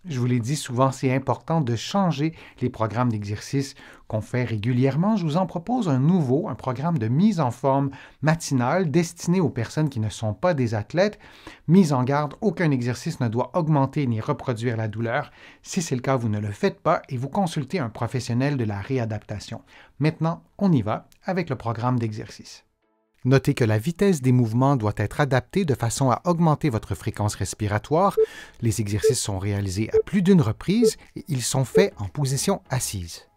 Je vous l'ai dit souvent, c'est important de changer les programmes d'exercice qu'on fait régulièrement. Je vous en propose un programme de mise en forme matinale destiné aux personnes qui ne sont pas des athlètes. Mise en garde, aucun exercice ne doit augmenter ni reproduire la douleur. Si c'est le cas, vous ne le faites pas et vous consultez un professionnel de la réadaptation. Maintenant, on y va avec le programme d'exercice. Notez que la vitesse des mouvements doit être adaptée de façon à augmenter votre fréquence respiratoire. Les exercices sont réalisés à plus d'une reprise et ils sont faits en position assise.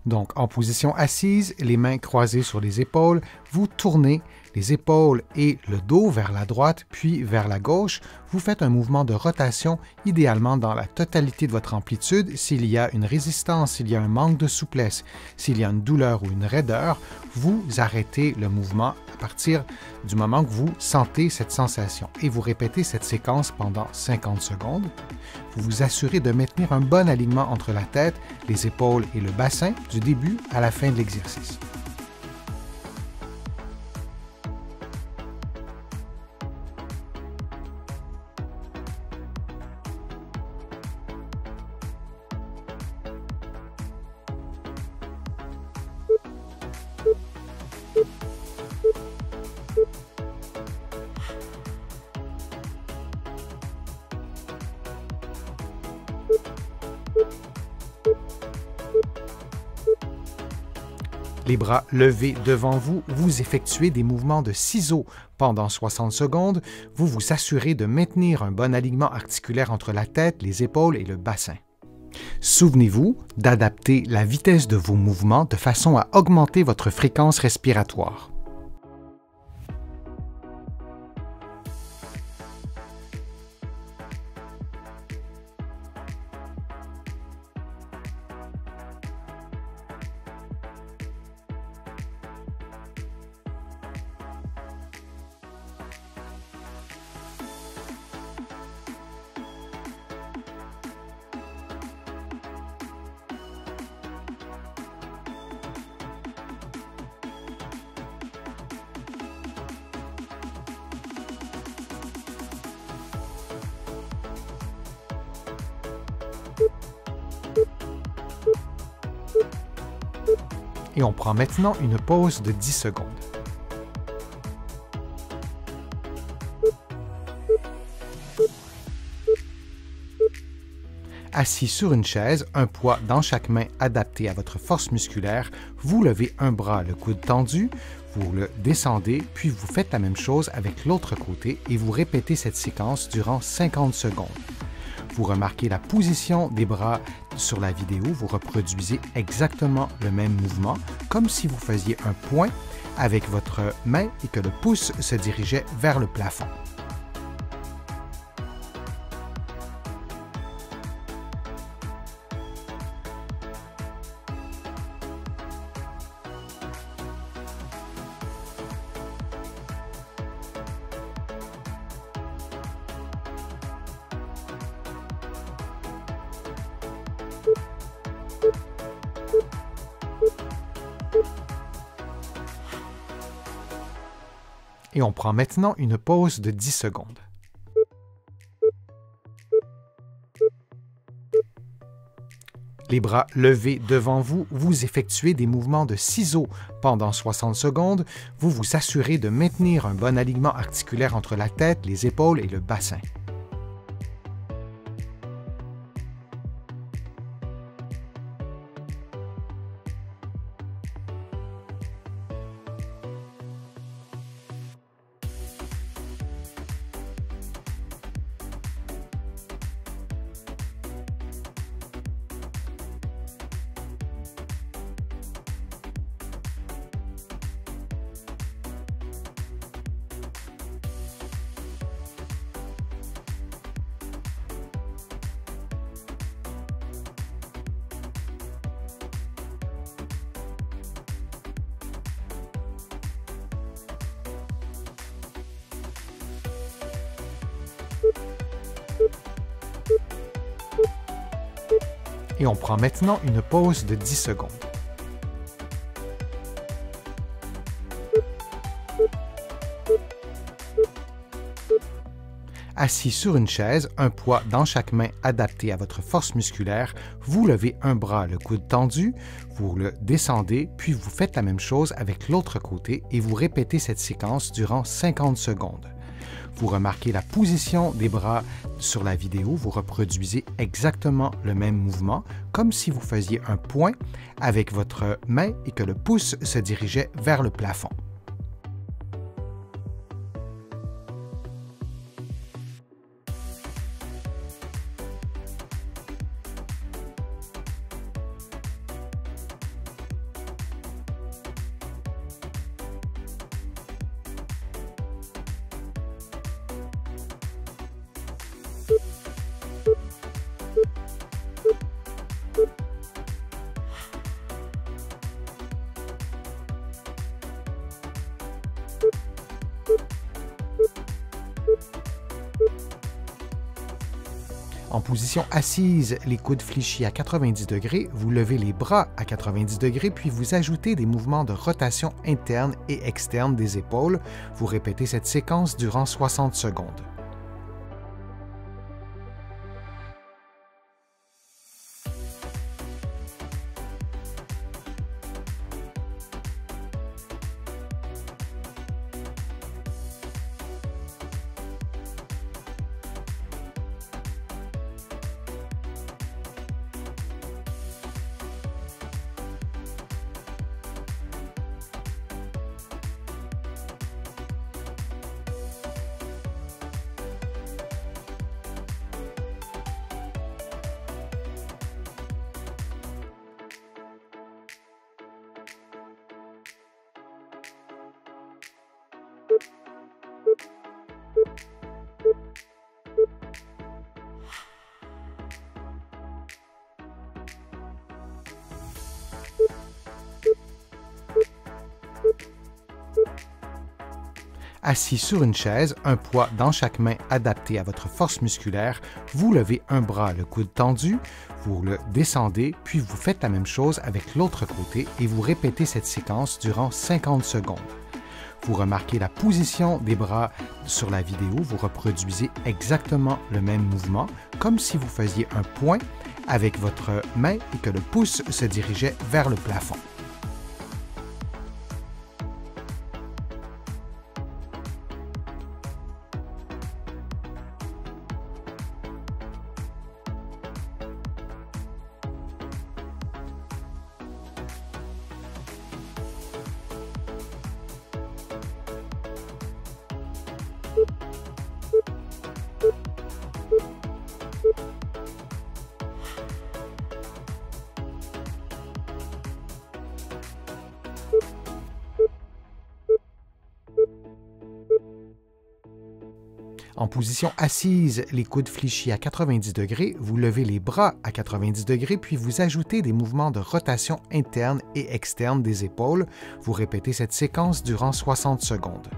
Donc, en position assise, les mains croisées sur les épaules, vous tournez les épaules et le dos vers la droite puis vers la gauche. Vous faites un mouvement de rotation, idéalement dans la totalité de votre amplitude. S'il y a une résistance, s'il y a un manque de souplesse, s'il y a une douleur ou une raideur, vous arrêtez le mouvement à partir du moment que vous sentez cette sensation et vous répétez cette séquence pendant 50 secondes. Vous vous assurez de maintenir un bon alignement entre la tête, les épaules et le bassin du début à la fin de l'exercice. Les bras levés devant vous, vous effectuez des mouvements de ciseaux pendant 60 secondes. Vous vous assurez de maintenir un bon alignement articulaire entre la tête, les épaules et le bassin. Souvenez-vous d'adapter la vitesse de vos mouvements de façon à augmenter votre fréquence respiratoire. Et on prend maintenant une pause de 10 secondes. Assis sur une chaise, un poids dans chaque main adapté à votre force musculaire, vous levez un bras, le coude tendu, vous le descendez, puis vous faites la même chose avec l'autre côté et vous répétez cette séquence durant 50 secondes. Vous remarquez la position des bras sur la vidéo, vous reproduisez exactement le même mouvement, comme si vous faisiez un point avec votre main et que le pouce se dirigeait vers le plafond. Et on prend maintenant une pause de 10 secondes. Les bras levés devant vous, vous effectuez des mouvements de ciseaux pendant 60 secondes. Vous vous assurez de maintenir un bon alignement articulaire entre la tête, les épaules et le bassin. Et on prend maintenant une pause de 10 secondes. Assis sur une chaise, un poids dans chaque main adapté à votre force musculaire, vous levez un bras, le coude tendu, vous le descendez, puis vous faites la même chose avec l'autre côté et vous répétez cette séquence durant 50 secondes. Vous remarquez la position des bras sur la vidéo, vous reproduisez exactement le même mouvement, comme si vous faisiez un point avec votre main et que le pouce se dirigeait vers le plafond. En position assise, les coudes fléchis à 90 degrés, vous levez les bras à 90 degrés, puis vous ajoutez des mouvements de rotation interne et externe des épaules. Vous répétez cette séquence durant 60 secondes. Assis sur une chaise, un poids dans chaque main adapté à votre force musculaire, vous levez un bras, le coude tendu, vous le descendez, puis vous faites la même chose avec l'autre côté et vous répétez cette séquence durant 50 secondes. Vous remarquez la position des bras sur la vidéo, vous reproduisez exactement le même mouvement, comme si vous faisiez un point avec votre main et que le pouce se dirigeait vers le plafond. En position assise, les coudes fléchis à 90 degrés, vous levez les bras à 90 degrés, puis vous ajoutez des mouvements de rotation interne et externe des épaules. Vous répétez cette séquence durant 60 secondes.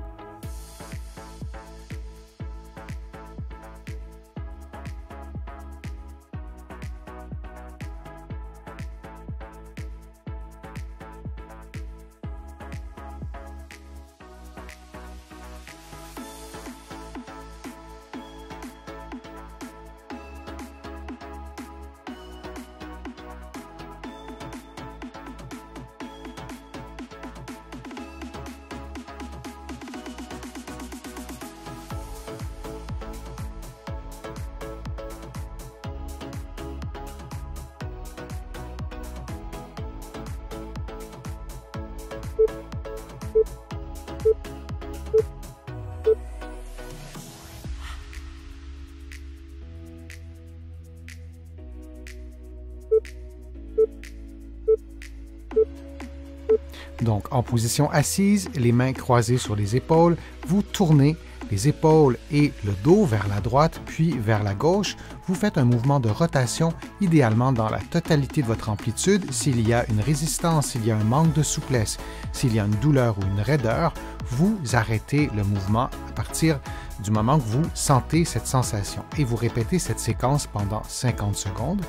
Donc, en position assise, les mains croisées sur les épaules, vous tournez les épaules et le dos vers la droite puis vers la gauche. Vous faites un mouvement de rotation, idéalement dans la totalité de votre amplitude. S'il y a une résistance, s'il y a un manque de souplesse, s'il y a une douleur ou une raideur, vous arrêtez le mouvement à partir du moment que vous sentez cette sensation et vous répétez cette séquence pendant 50 secondes.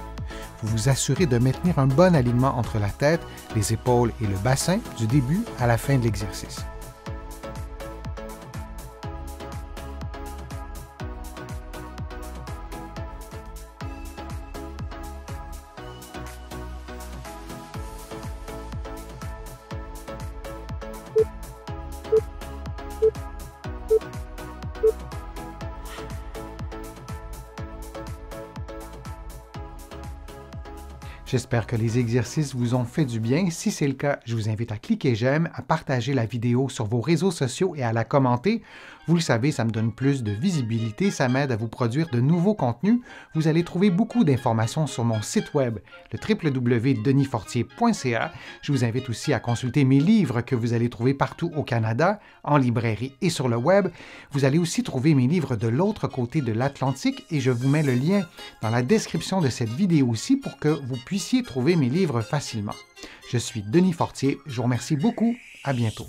Vous vous assurez de maintenir un bon alignement entre la tête, les épaules et le bassin du début à la fin de l'exercice. J'espère que les exercices vous ont fait du bien. Si c'est le cas, je vous invite à cliquer j'aime, à partager la vidéo sur vos réseaux sociaux et à la commenter. Vous le savez, ça me donne plus de visibilité, ça m'aide à vous produire de nouveaux contenus. Vous allez trouver beaucoup d'informations sur mon site web, le www.denisfortier.ca. Je vous invite aussi à consulter mes livres que vous allez trouver partout au Canada, en librairie et sur le web. Vous allez aussi trouver mes livres de l'autre côté de l'Atlantique et je vous mets le lien dans la description de cette vidéo aussi pour que vous puissiez trouver mes livres facilement. Je suis Denis Fortier, je vous remercie beaucoup, à bientôt.